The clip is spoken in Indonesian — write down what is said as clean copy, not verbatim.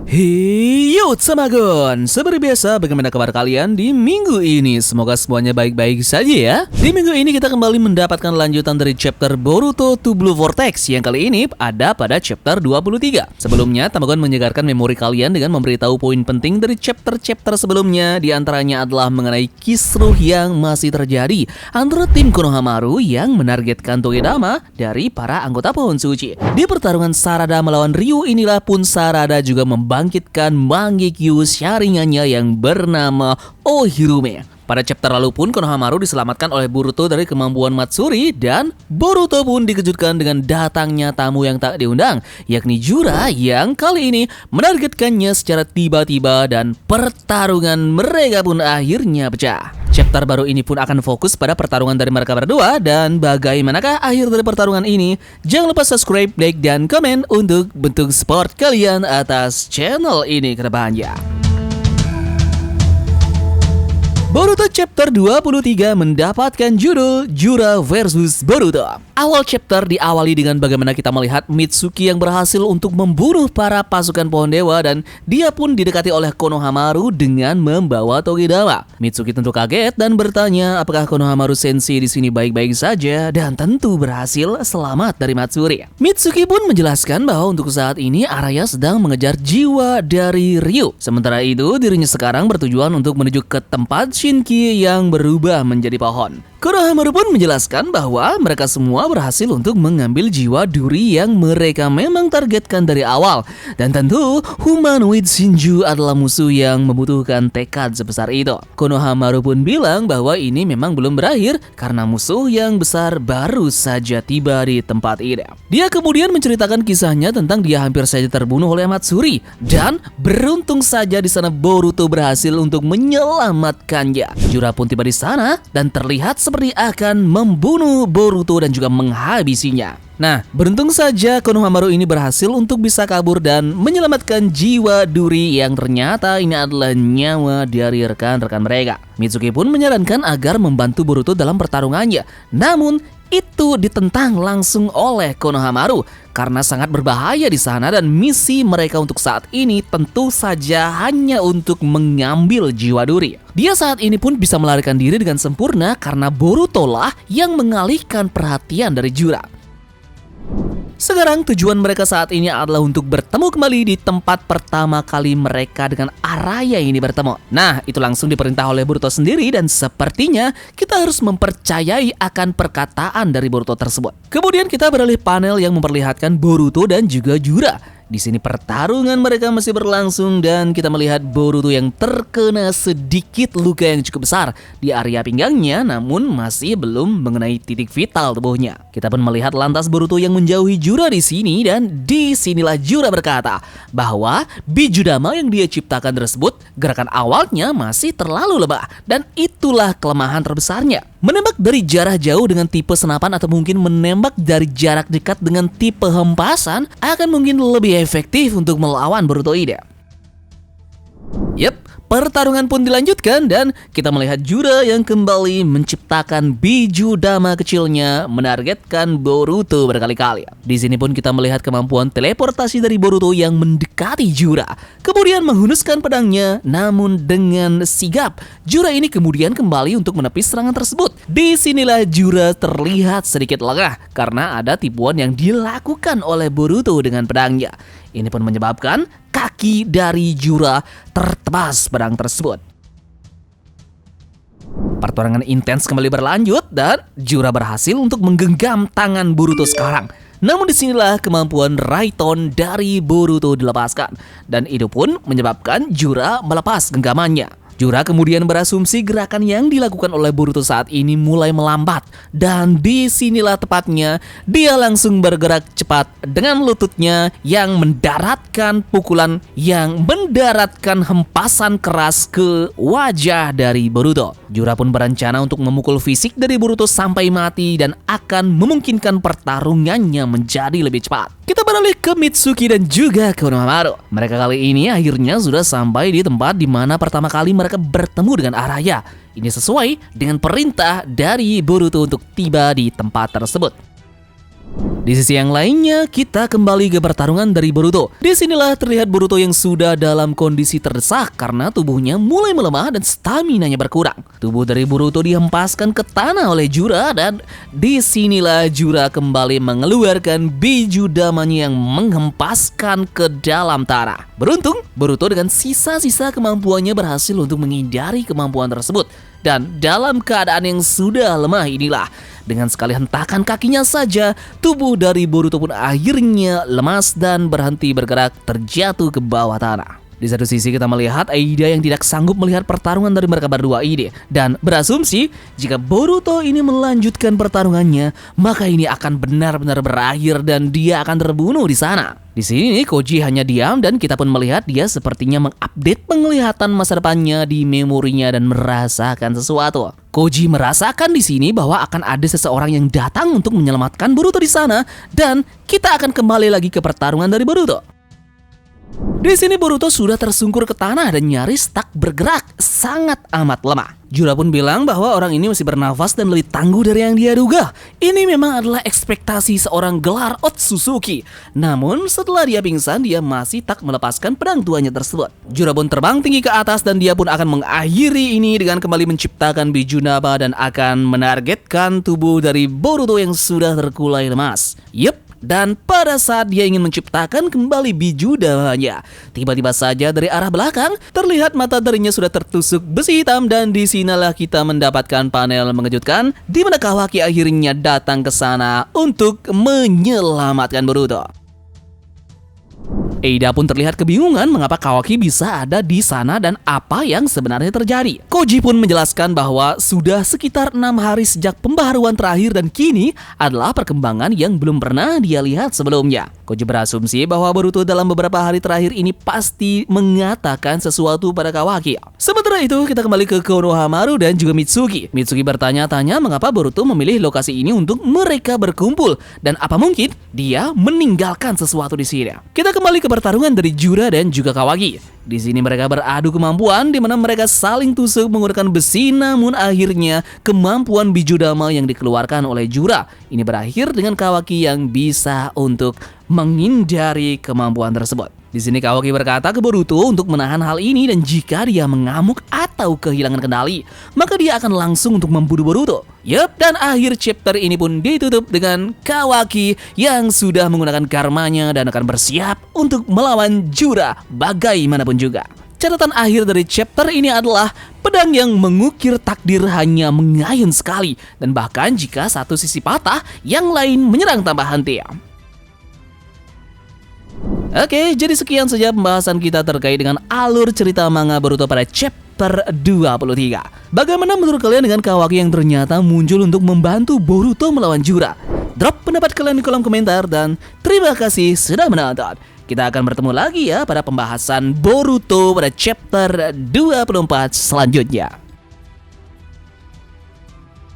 Hey yo Samagon, seperti biasa bagaimana kabar kalian di minggu ini? Semoga semuanya baik-baik saja ya. Di minggu ini kita kembali mendapatkan lanjutan dari chapter Boruto to Blue Vortex yang kali ini ada pada chapter 23. Sebelumnya Tamagon menyegarkan memori kalian dengan memberitahu poin penting dari chapter-chapter sebelumnya. Di antaranya adalah mengenai kisruh yang masih terjadi antara tim Konohamaru yang menargetkan Togedama dari para anggota Pohon Suci. Di pertarungan Sarada melawan Ryu inilah pun Sarada juga membangkitkan Mangekyo Sharingannya yang bernama Ohirume. Pada chapter lalu pun Konohamaru diselamatkan oleh Boruto dari kemampuan Matsuri dan Boruto pun dikejutkan dengan datangnya tamu yang tak diundang, yakni Jura yang kali ini menargetkannya secara tiba-tiba dan pertarungan mereka pun akhirnya pecah. Chapter baru ini pun akan fokus pada pertarungan dari mereka berdua dan bagaimanakah akhir dari pertarungan ini? Jangan lupa subscribe, like, dan komen untuk bentuk support kalian atas channel ini ke depannya. Boruto chapter 23 mendapatkan judul Jura vs Boruto. Awal chapter diawali dengan bagaimana kita melihat Mitsuki yang berhasil untuk membunuh para pasukan pohon dewa dan dia pun didekati oleh Konohamaru dengan membawa Togedama. Mitsuki tentu kaget dan bertanya apakah Konohamaru sensei di sini baik-baik saja dan tentu berhasil selamat dari Matsuri. Mitsuki pun menjelaskan bahwa untuk saat ini Araya sedang mengejar jiwa dari Ryu. Sementara itu dirinya sekarang bertujuan untuk menuju ke tempat Shinki yang berubah menjadi pohon. Konohamaru pun menjelaskan bahwa mereka semua berhasil untuk mengambil jiwa duri yang mereka memang targetkan dari awal. Dan tentu humanoid Shinju adalah musuh yang membutuhkan tekad sebesar itu. Konohamaru pun bilang bahwa ini memang belum berakhir karena musuh yang besar baru saja tiba di tempat ini. Dia kemudian menceritakan kisahnya tentang dia hampir saja terbunuh oleh Matsuri dan beruntung saja di sana Boruto berhasil untuk menyelamatkannya. Jura pun tiba di sana dan terlihat seperti akan membunuh Boruto dan juga menghabisinya. Nah, beruntung saja Konohamaru ini berhasil untuk bisa kabur dan menyelamatkan jiwa duri yang ternyata ini adalah nyawa dari rekan-rekan mereka. Mitsuki pun menyarankan agar membantu Boruto dalam pertarungannya. Namun, itu ditentang langsung oleh Konohamaru karena sangat berbahaya di sana dan misi mereka untuk saat ini tentu saja hanya untuk mengambil jiwa duri. Dia saat ini pun bisa melarikan diri dengan sempurna karena Boruto lah yang mengalihkan perhatian dari Jura. Sekarang tujuan mereka saat ini adalah untuk bertemu kembali di tempat pertama kali mereka dengan Araya ini bertemu. Nah, itu langsung diperintah oleh Boruto sendiri dan sepertinya kita harus mempercayai akan perkataan dari Boruto tersebut. Kemudian kita beralih panel yang memperlihatkan Boruto dan juga Jura. Di sini pertarungan mereka masih berlangsung dan kita melihat Boruto yang terkena sedikit luka yang cukup besar di area pinggangnya namun masih belum mengenai titik vital tubuhnya. Kita pun melihat lantas Boruto yang menjauhi Jura di sini dan disinilah Jura berkata bahwa Bijudama yang dia ciptakan tersebut gerakan awalnya masih terlalu lemah dan itulah kelemahan terbesarnya. Menembak dari jarak jauh dengan tipe senapan atau mungkin menembak dari jarak dekat dengan tipe hempasan akan mungkin lebih efektif untuk melawan Boruto ini. Yep, pertarungan pun dilanjutkan dan kita melihat Jura yang kembali menciptakan Bijudama kecilnya menargetkan Boruto berkali-kali. Di sini pun kita melihat kemampuan teleportasi dari Boruto yang mendekati Jura. Kemudian menghunuskan pedangnya namun dengan sigap. Jura ini kemudian kembali untuk menepis serangan tersebut. Disinilah Jura terlihat sedikit lengah karena ada tipuan yang dilakukan oleh Boruto dengan pedangnya. Ini pun menyebabkan kaki dari Jura tertebas pedang tersebut. Pertarungan intens kembali berlanjut dan Jura berhasil untuk menggenggam tangan Boruto sekarang. Namun disinilah kemampuan Raiton dari Boruto dilepaskan dan itu pun menyebabkan Jura melepas genggamannya. Jura kemudian berasumsi gerakan yang dilakukan oleh Boruto saat ini mulai melambat dan disinilah tepatnya dia langsung bergerak cepat dengan lututnya yang mendaratkan pukulan yang mendaratkan hempasan keras ke wajah dari Boruto. Jura pun berencana untuk memukul fisik dari Boruto sampai mati dan akan memungkinkan pertarungannya menjadi lebih cepat. Kita beralih ke Mitsuki dan juga Konohamaru. Mereka kali ini akhirnya sudah sampai di tempat di mana pertama kali mereka bertemu dengan Araya. Ini sesuai dengan perintah dari Boruto untuk tiba di tempat tersebut. Di sisi yang lainnya, kita kembali ke pertarungan dari Boruto. Disinilah terlihat Boruto yang sudah dalam kondisi terdesak karena tubuhnya mulai melemah dan stamina-nya berkurang. Tubuh dari Boruto dihempaskan ke tanah oleh Jura dan disinilah Jura kembali mengeluarkan biju damanya yang menghempaskan ke dalam tanah. Beruntung, Boruto dengan sisa-sisa kemampuannya berhasil untuk menghindari kemampuan tersebut. Dan dalam keadaan yang sudah lemah inilah, dengan sekali hentakan kakinya saja, tubuh dari Boruto pun akhirnya lemas dan berhenti bergerak, terjatuh ke bawah tanah. Di satu sisi kita melihat Aida yang tidak sanggup melihat pertarungan dari mereka berdua ini dan berasumsi jika Boruto ini melanjutkan pertarungannya, maka ini akan benar-benar berakhir dan dia akan terbunuh di sana. Di sini Koji hanya diam dan kita pun melihat dia sepertinya mengupdate penglihatan masa depannya di memorinya dan merasakan sesuatu. Koji merasakan di sini bahwa akan ada seseorang yang datang untuk menyelamatkan Boruto di sana dan kita akan kembali lagi ke pertarungan dari Boruto. Di sini Boruto sudah tersungkur ke tanah dan nyaris tak bergerak, sangat amat lemah. Jura pun bilang bahwa orang ini masih bernafas dan lebih tangguh dari yang dia duga. Ini memang adalah ekspektasi seorang gelar Otsutsuki. Namun setelah dia pingsan, dia masih tak melepaskan pedang tuanya tersebut. Jura pun terbang tinggi ke atas dan dia pun akan mengakhiri ini dengan kembali menciptakan biju nama dan akan menargetkan tubuh dari Boruto yang sudah terkulai lemas. Yup. Dan pada saat dia ingin menciptakan kembali biju damanya, tiba-tiba saja dari arah belakang terlihat mata darinya sudah tertusuk besi hitam dan disinilah kita mendapatkan panel mengejutkan di mana Kawaki akhirnya datang ke sana untuk menyelamatkan Boruto. Aida pun terlihat kebingungan mengapa Kawaki bisa ada di sana dan apa yang sebenarnya terjadi. Koji pun menjelaskan bahwa sudah sekitar 6 hari sejak pembaharuan terakhir dan kini adalah perkembangan yang belum pernah dia lihat sebelumnya. Koji berasumsi bahwa Boruto dalam beberapa hari terakhir ini pasti mengatakan sesuatu pada Kawaki. Sementara itu kita kembali ke Konohamaru dan juga Mitsuki. Mitsuki bertanya-tanya mengapa Boruto memilih lokasi ini untuk mereka berkumpul dan apa mungkin dia meninggalkan sesuatu di sini. Kita kembali ke pertarungan dari Jura dan juga Kawaki. Di sini mereka beradu kemampuan di mana mereka saling tusuk menggunakan besi, namun akhirnya kemampuan biju dama yang dikeluarkan oleh Jura ini berakhir dengan Kawaki yang bisa untuk menghindari kemampuan tersebut. Di sini Kawaki berkata ke Boruto untuk menahan hal ini dan jika dia mengamuk atau kehilangan kendali, maka dia akan langsung untuk membunuh Boruto. Yup, dan akhir chapter ini pun ditutup dengan Kawaki yang sudah menggunakan karmanya dan akan bersiap untuk melawan Jura bagaimanapun juga. Catatan akhir dari chapter ini adalah pedang yang mengukir takdir hanya mengayun sekali dan bahkan jika satu sisi patah, yang lain menyerang tanpa henti. Oke, jadi sekian saja pembahasan kita terkait dengan alur cerita manga Boruto pada chapter 23. Bagaimana menurut kalian dengan Kawaki yang ternyata muncul untuk membantu Boruto melawan Jura? Drop pendapat kalian di kolom komentar dan terima kasih sudah menonton. Kita akan bertemu lagi ya pada pembahasan Boruto pada chapter 24 selanjutnya.